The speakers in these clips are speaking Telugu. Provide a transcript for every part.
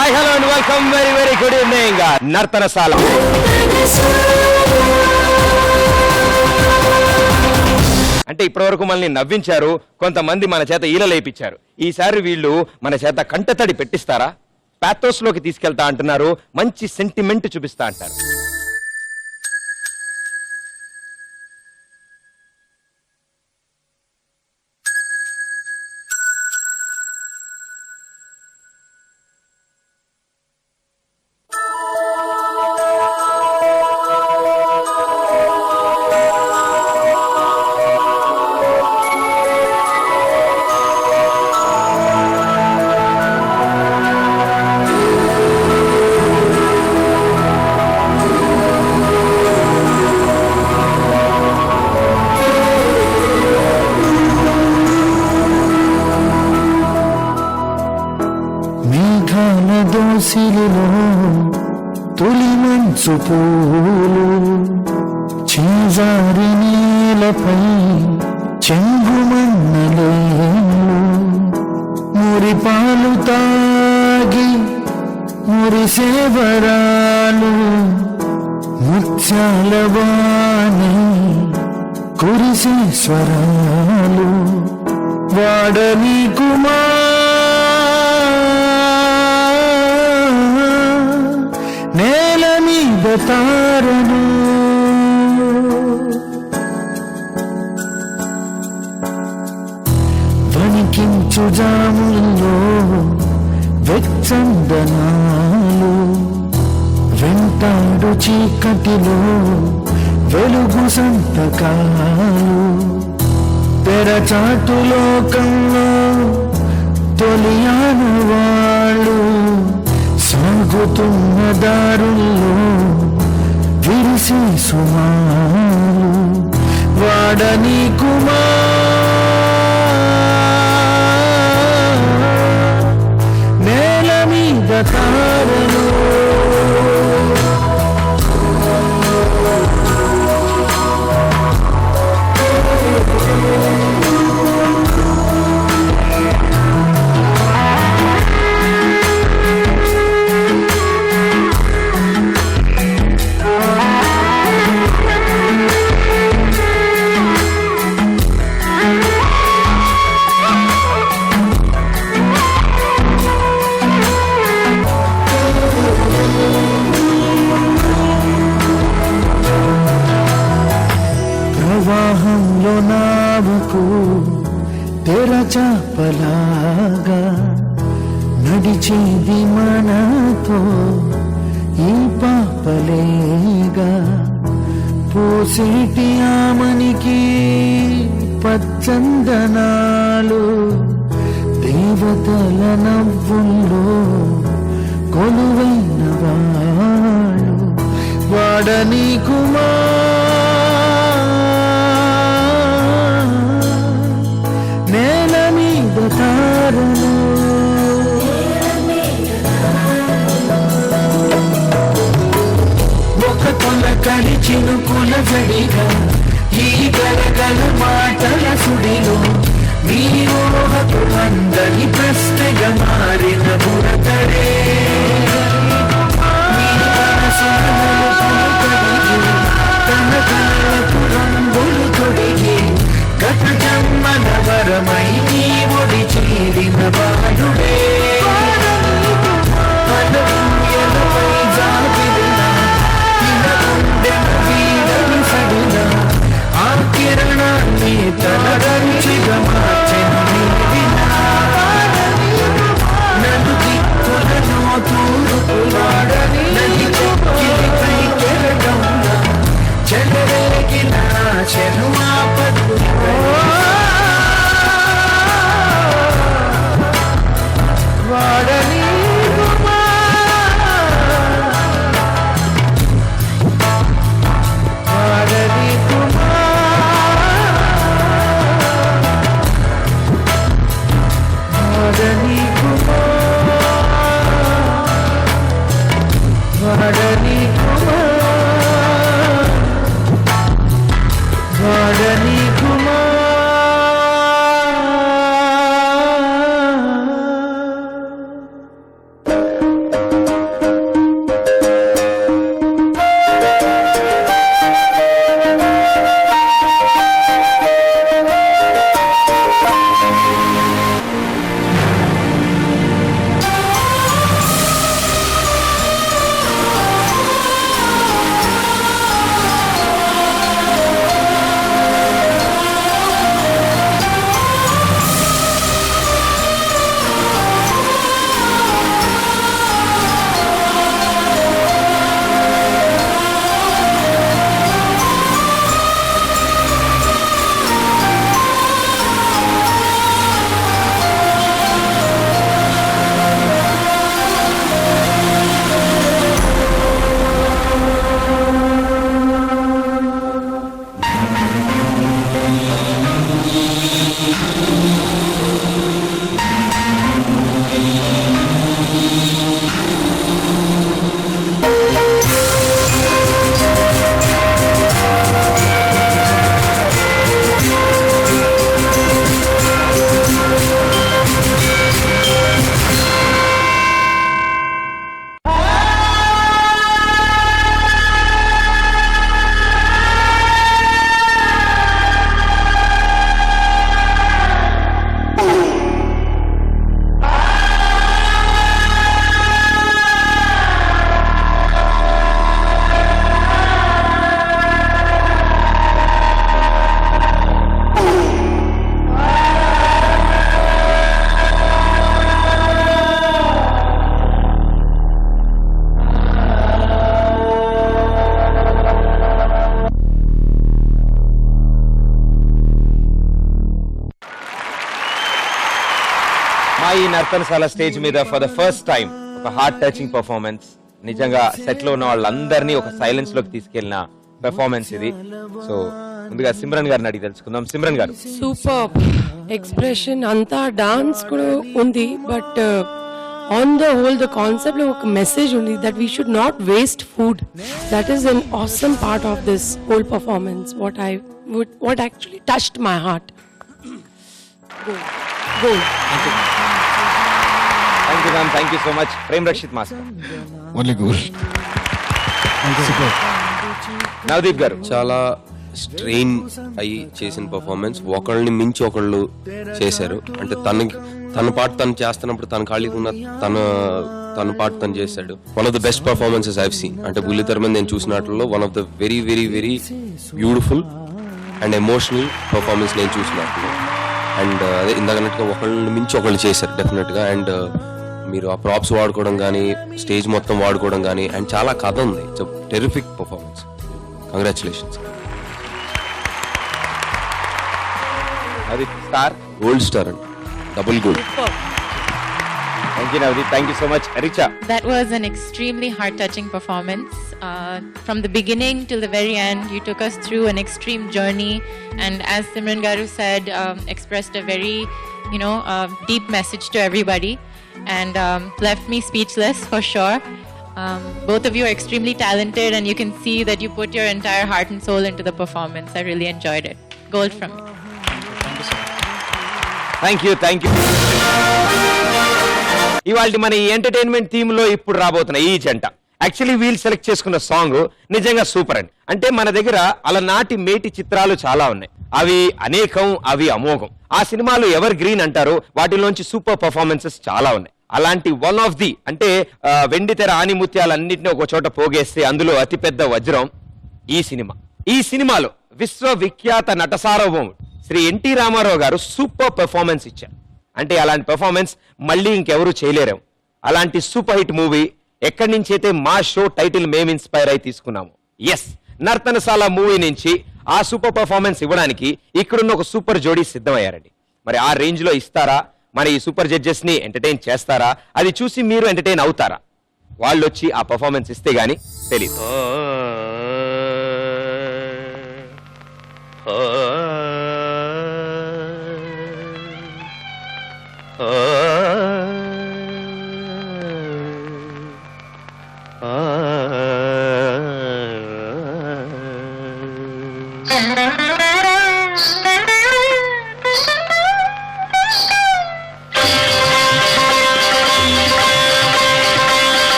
Hi, hello and welcome. Very good evening. Nartanasala అంటే ఇప్పటివరకు మనల్ని నవ్వించారు, కొంతమంది మన చేత ఈలలేపించారు. ఈసారి వీళ్ళు మన చేత కంటతడి పెట్టిస్తారా? పాథోస్ లోకి తీసుకెళ్తా అంటున్నారు, మంచి సెంటిమెంట్ చూపిస్తా అంటారు. దోసిలిలో తొలి మంచు పూలు చేజారి నీలపై చెంగుమన్నలేలు మురిపాలు తాగి మురిసేవరాలు ముత్యాల వాణి కురిసే స్వరాలు వాడని కుమా నేల మీద తారను వణికించు జాముల్లో వెచ్చందనాలు వెంటాడు చీకటిలో వెలుగు సంతకాలు తెరచాటు లోకంలో తొలియాను వాళ్ళు సాగుతున్న దారుల్లో విరిసే సుమాలు వాడని కుమా నేల మీద తారలు ప్రవాహంలో నావకు తెరచాపలాగా నడిచేది మనతో ఈ పాపలేగా పోసేటి ఆమనికి పచ్చందనాలు దేవతల నవ్వుల్లో కొలువైన వాళ్ళు వాడని కుమా నేల మీద తారలు ఒక తొలకడి చినుకుల జడిగా ఈ గలగల మాటల సుడిలో మీ ఊహకు అందరి ప్రశ్నగా మారిన బురతడే తన కళ్ళకు రంగులు తొడిగి గత జన్మల వరమై నీ ఒడి చేరిన బాలుడే పదవియలపై జాబిలిన ఇలగుండెన వీడని సడిన ఆ కిరణాన్ని తన రంచిగా మార్చెను నీవిన నలుగి నర్తనశాల స్టేజ్ మీద ఫర్ ద ఫస్ట్ టైం ఒక హార్ట్ టచింగ్ పర్ఫార్మెన్స్, నిజంగా సెట్ లో ఉన్న వాళ్ళందరినీ ఒక సైలెన్స్ లోకి తీసుకెళ్లిన పెర్ఫార్మెన్స్ ఇది. సో ముందుగా సిమ్రన్ గారిని అడిగి తెలుసుకుందాం. సిమ్రన్ గారు, సూపర్ ఎక్స్ప్రెషన్ అంతా డాన్స్ కూడా ఉంది, but on the whole the concept లో ఒక మెసేజ్ ఉంది that we should not waste food. That is an awesome part of this whole performance. What actually touched my heart. Thank you ma'am, thank you so much. Prem Rakshit master. Only గూల్. నవదీప్ గారు, చాలా స్ట్రెయిన్ అయ్యి చేసిన పర్ఫార్మెన్స్, ఒకళ్ళని మించి ఒకళ్ళు చేశారు. అంటే తన పాట తను చేస్తున్నప్పుడు తన ఖాళీగా ఉన్న తన పాట తను చేశాడు. One of the best performances I've seen. అంటే బుల్లితెర మీద నేను చూసినట్లో one of the very very very beautiful and emotional performance నేను చూసినట్లు. అండ్ అదే ఇందాకన్నట్టుగా ఒకళ్ళని మించి ఒకళ్ళు చేశారు డెఫినెట్ గా. అండ్ మీరు ఆ ప్రాప్స్ వాడుకోవడం కానీ, స్టేజ్ మొత్తం వాడుకోవడం కానీ, అండ్ చాలా కథ ఉంది. It's terrific performance. కంగ్రాచులేషన్స్. అది స్టార్, గోల్డ్ స్టార్ అండి, double gold. Thank you Navdeep, thank you so much. Richa, That was an extremely heart-touching performance. From the beginning till the very end, you took us through an extreme journey, and as Simran Garu said, expressed a very, deep message to everybody, and left me speechless for sure. Both of you are extremely talented, and you can see that you put your entire heart and soul into the performance. I really enjoyed it. Gold from me. Thank you, thank you. ఇవాళ మన ఈ ఎంటర్టైన్మెంట్ థీమ్ లో ఇప్పుడు రాబోతున్న ఈ జంట యాక్చువల్లీ వీళ్ళు సెలెక్ట్ చేసుకున్న సాంగ్ నిజంగా సూపర్ అండి. అంటే మన దగ్గర అలనాటి మేటి చిత్రాలు చాలా ఉన్నాయి, అవి అనేకం, అవి అమోఘం. ఆ సినిమాలు ఎవర్ గ్రీన్ అంటారు, వాటిలోంచి సూపర్ పర్ఫార్మెన్సెస్ చాలా ఉన్నాయి. అలాంటి వన్ ఆఫ్ ది అంటే వెండితెర ఆనిముత్యాలన్నింటినీ ఒక చోట పోగేస్తే అందులో అతిపెద్ద వజ్రం ఈ సినిమా. ఈ సినిమాలో విశ్వవిఖ్యాత నట సార్వభౌముడు శ్రీ ఎన్టీ రామారావు గారు సూపర్ పెర్ఫార్మెన్స్ ఇచ్చారు. అంటే అలాంటి పెర్ఫార్మెన్స్ మళ్ళీ ఇంకెవరూ చేయలేరేమో. అలాంటి సూపర్ హిట్ మూవీ ఎక్కడి నుంచి అయితే మా షో టైటిల్ మేము ఇన్స్పైర్ అయి తీసుకున్నాము. ఎస్, నర్తనశాల మూవీ నుంచి ఆ సూపర్ పెర్ఫార్మెన్స్ ఇవ్వడానికి ఇక్కడున్న ఒక సూపర్ జోడీ సిద్ధమయ్యారండి. మరి ఆ రేంజ్ లో ఇస్తారా, మరి ఈ సూపర్ జడ్జెస్ ని ఎంటర్టైన్ చేస్తారా, అది చూసి మీరు ఎంటర్టైన్ అవుతారా? వాళ్ళు వచ్చి ఆ పెర్ఫార్మెన్స్ ఇస్తే గానీ తెలియదు.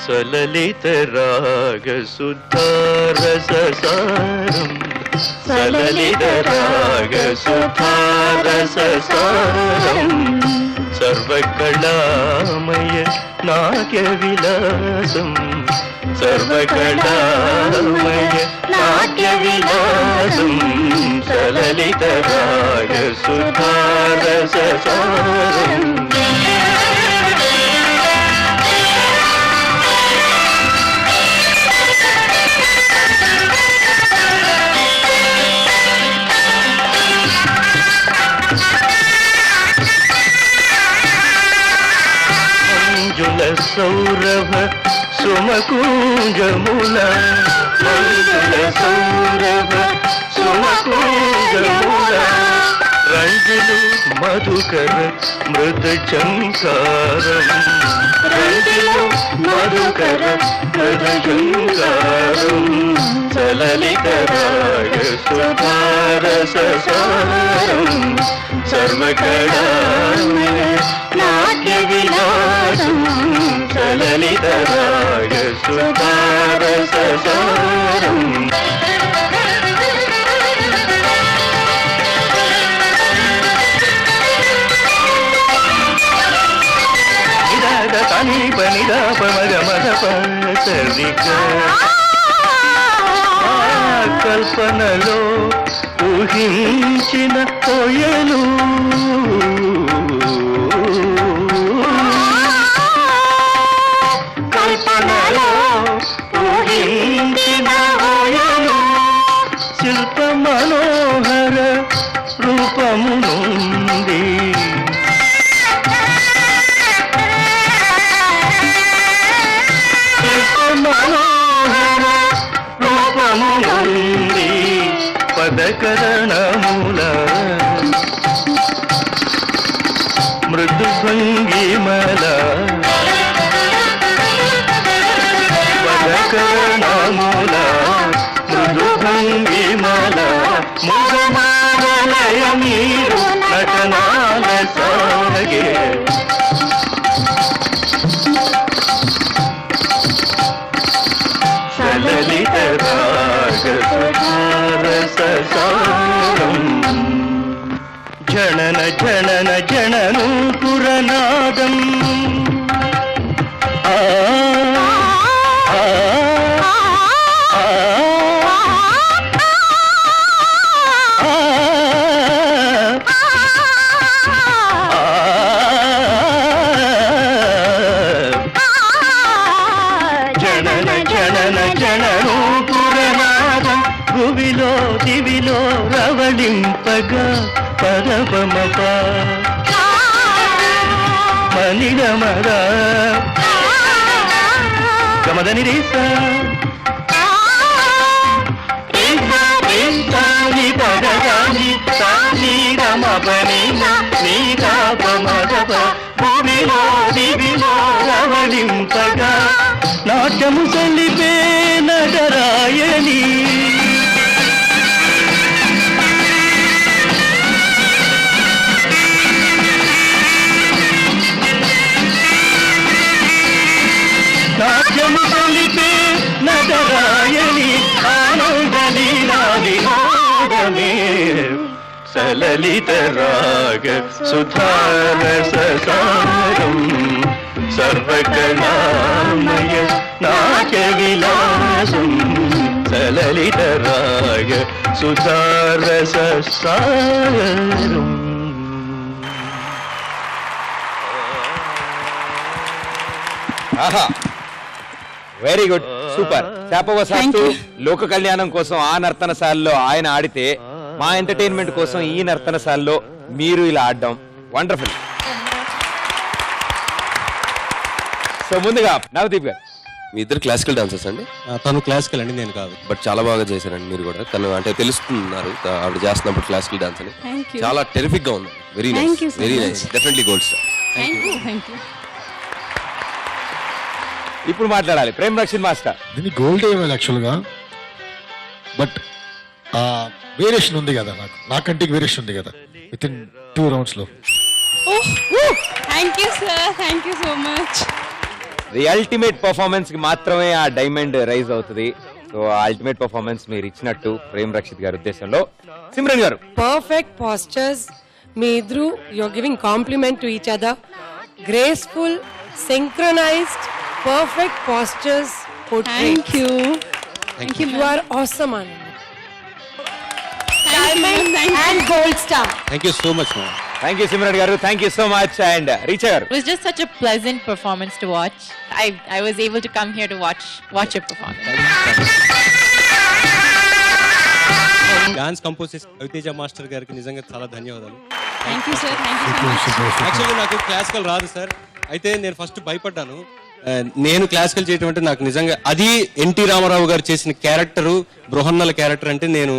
సలలిత రాగ సుధారససారం, సలలిత రాగ సుధారససారం, సర్వకళామయ నాట్య విలాసం, సర్వకళామయ నాట్య విలాసం, సలలిత రాగ సుధారససారం. సౌరభ సుమకూంజముల, మంజుల సౌరభ సుమకూంజముల, రంజులు మధుకర మృద చంకారం, రంజులు మధుకర మృద చంకారం, సలలిత రాగ సుధారససారం, సర్వకళామయ నాట్య విలాసం, సలలిత రాగ సుధారససారం. నిదాగ తనీప నిదాప మగ మగ సరిగ, కల్పనలో ఊహించిన కోయలు కల్పనలో ఊహించిన కోయలు శిల్ప మనోహర రూపమునుంది శిల్ప మనోహర రూపమునుంది పదకరణముల మృదు భంగిమల పదకరణముల మృదు భంగిమల ముగమాలయ మీరు నటనాల సాగే సలలిత రాగ సుధారససారం జనన జనన జననూపురనాదం ఆ ఆ ఆ జనన జనన జననూపురనాదం భువిలో దివిలో రవళింపగా పదపమప మనిగమద గమదని రీస ని పదగాని సాని రమపని నీ కాపమదప భూమిలో దివిలో రవళింపగా నాట్యము సలిపే నగరాయని నాట్యము సలిపే నగరాయని ఆనందలీలా వినోదమే సలలిత రాగ సుధారససారం సర్వకళామయ నాట్య విలాసం సలలిత రాగ సుధారససారం ఆహా వెరీ గుడ్ సూపర్ శాపవశాత్తు లోక కళ్యాణం కోసం ఆ నర్తనశాలలో ఆయన ఆడితే మా ఎంటర్టైన్మెంట్ కోసం ఈ నర్తనశాలలో మీరు ఇలా ఆడడం వండర్ఫుల్. సో ముందుగా నవదీప్ గారు, మీ ఇద్దరు క్లాసికల్ డాన్సర్స్ అండి? తను క్లాసికల్ అండి, నేను కాదు. బట్ చాలా బాగా చేశారండి మీరు కూడా. తను అంటే తెలుస్తున్నారు ఆవిడ చేస్తున్నప్పుడు క్లాసికల్ డాన్స్ అని. చాలా టెరిఫిక్ గా ఉంది. Very nice, very nice, definitely gold star. ఇప్పుడు మాట్లాడాలి ప్రేమ్ రక్షిత్ మాస్టర్. దీన్ని గోల్డ్ ఇవ్వాలి యాక్చువల్గా, బట్ వేరియేషన్ ఉంది కదా, నాకంటే వేరియేషన్ ఉంది కదా విత్ ఇన్ 2 rounds లో. Thank you sir, thank you so much. The ultimate performance కి మాత్రమే ఆ డైమండ్ రైజ్ అవుతుంది. సో ఆ అల్టిమేట్ పర్ఫార్మెన్స్ మీరు ఇచ్చినట్టు ప్రేమ్ రక్షిత్ గారి ఉద్దేశంలో. సిమ్రన్ గారు, పర్ఫెక్ట్ పాస్చర్స్ మీ ఇద్దరు, your giving compliment to each other, graceful, synchronized, perfect postures. Thank you, thank you. You are awesome, Anand. Diamond and gold star. Thank you so much ma'am. Thank you Simran garu, thank you so much. And Richa garu, It was just such a pleasant performance to watch. I was able to come here to watch your performance. Dance compose చేసిన రవితేజ మాస్టర్ గారికి నిజంగా చాలా ధన్యవాదాలు. Thank you sir, thank you so much. యాక్చువల్గా నాకు క్లాసికల్ రాదు సార్, అయితే నేను ఫస్ట్ భయపడ్డాను. నేను క్లాసికల్ చేయటం అంటే నాకు నిజంగా అది ఎన్టీ రామారావు గారు చేసిన క్యారెక్టరు, బృహన్నల క్యారెక్టర్ అంటే నేను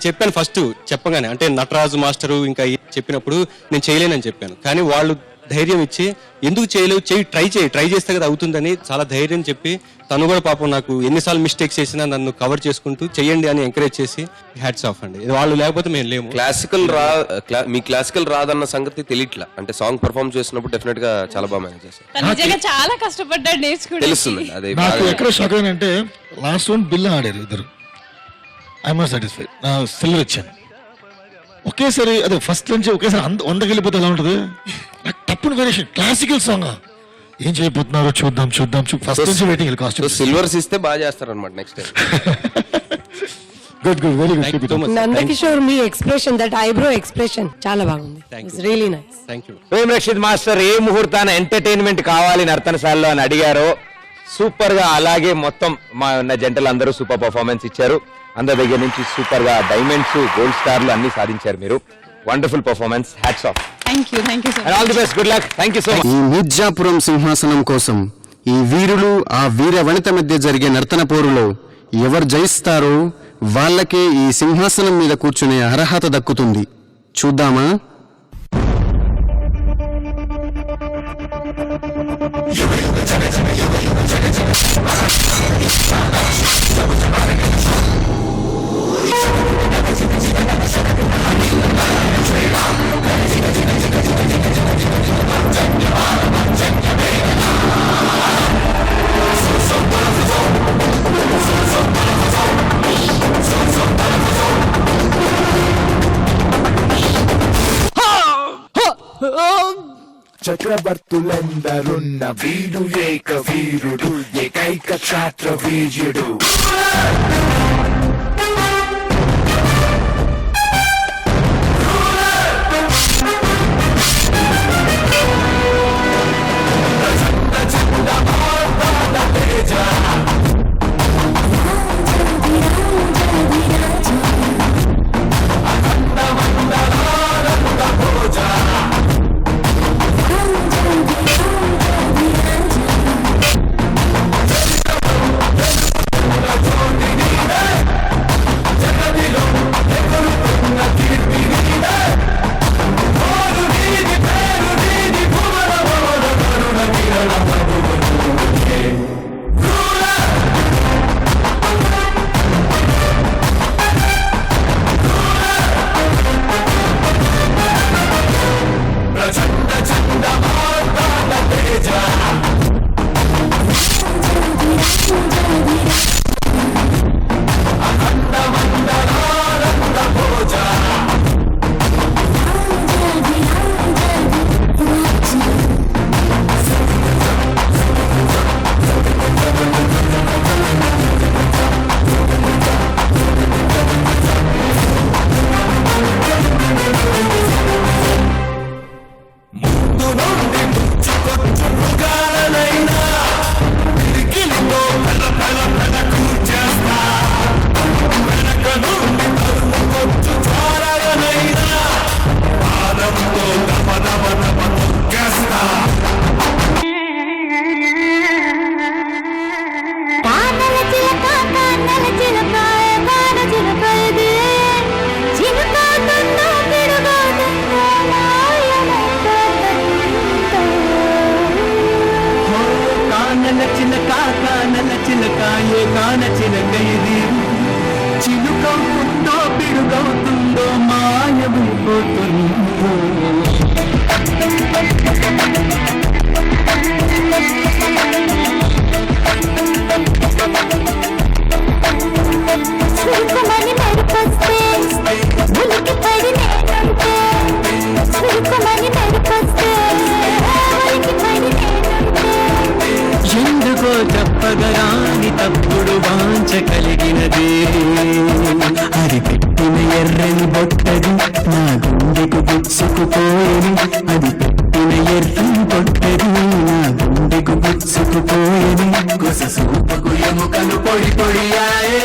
చెప్పాను ఫస్ట్ చెప్పగానే, అంటే నటరాజు మాస్టరు ఇంకా చెప్పినప్పుడు నేను చేయలేనని చెప్పాను. కానీ వాళ్ళు ధైర్యం ఇచ్చి ఎందుకు చేయలేవు, ట్రై చేస్తే కదా అవుతుందని చాలా ధైర్యం చెప్పి, తను కూడా పాపం నాకు ఎన్నిసార్లు మిస్టేక్స్ చేసినా నన్ను కవర్ చేసుకుంటూ చెయ్యండి అని ఎంకరేజ్ చేసి హ్యాట్స్ ఆఫ్ అండి. వాళ్ళు లేకపోతే మేము లేము. మీ క్లాసికల్ రాదన్న సంగతి తెలియట్లా, అంటే సాంగ్ పర్ఫార్మ్ చేసినప్పుడు డెఫినెట్ గా చాలా బాగా మేనేజ్ చేశారు. తను నిజంగా చాలా కష్టపడ్డాడు నేర్చుకుంటే. తెలుస్తుంది అదే. నాకు ఎక్కడ షాక్ అయిందంటే లాస్ట్ రౌండ్ బిల్ ఆడారు ఇద్దరు, ఐఎమ్ సాటిస్ఫైడ్. నా సిల్వర్ ఇచ్చాను ఒకేసారి, అదే ఫస్ట్ నుంచి ఒకేసారి 100 వెళ్ళిపోతే ఎలా ఉంటుంది. నాకు తప్పును వేరియేషన్, క్లాసికల్ సాంగ్ ఏం చేయబోతున్నారో చూద్దాం ఫస్ట్ నుంచి వెయిటింగ్. కాస్ట్ సిల్వర్స్ ఇస్తే బాగా చేస్తారు అనమాట next time. Good very thank you so good much. Nandakishore మీ ఎక్స్ప్రెషన్, దట్ ఐబ్రో ఎక్స్ప్రెషన్ చాలా బాగుంది. Thank you. It's really nice. Thank you. Prem Rakshit master ఏ ముహూర్తాన ఎంటర్టైన్మెంట్ కావాలి నర్తనశాలలో అని అడిగారో సూపర్ గా అలాగే మొత్తం మా ఉన్న జంటలు అందరూ సూపర్ పర్ఫార్మెన్స్ ఇచ్చారు. అందరి దగ్గర నుంచి సూపర్ గా డైమండ్స్, గోల్డ్ స్టార్లు అన్ని సాధించారు మీరు. Wonderful performance, hats off Thank you so and all the best, good luck, thank you so much. ఈ మిర్జాపురం సింహాసనం కోసం ఈ వీరులు ఆ వీర వనిత మధ్య జరిగే నర్తన పోరులో ఎవరు జయిస్తారో వాళ్ళకే ఈ సింహాసనం మీద కూర్చునే అర్హత దక్కుతుంది. చూద్దామా? చక్రవర్తులందరున్న వీడు ఏక వీరుడు, ఏకైక క్షాత్ర వీర్యుడు. చిలుకవుతుందో పిడుగవుతుందో మాయమైపోతుందో. ఎందుకో చెప్పగరాని తప్పుడు వాంచ కలిగినది, అది పెట్టిన ఎర్రని బొట్టది నా గుండెకు గుచ్చుకుపోయేది, అది పెట్టిన ఎర్రని బొట్టది నా గుండెకు గుచ్చుకుపోయేది, కొస సూపకు ఎముకలు పొడి పొడియాయే.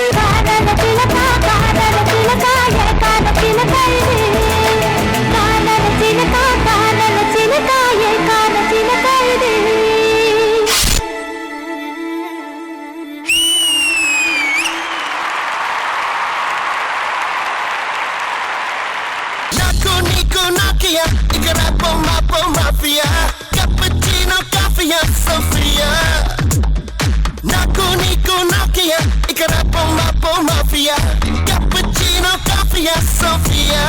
Mafia, cappuccino, coffee, Sofia. Naku Niku Nokia, Ikarapo Mapo Mafia, cappuccino, coffee, Sofia.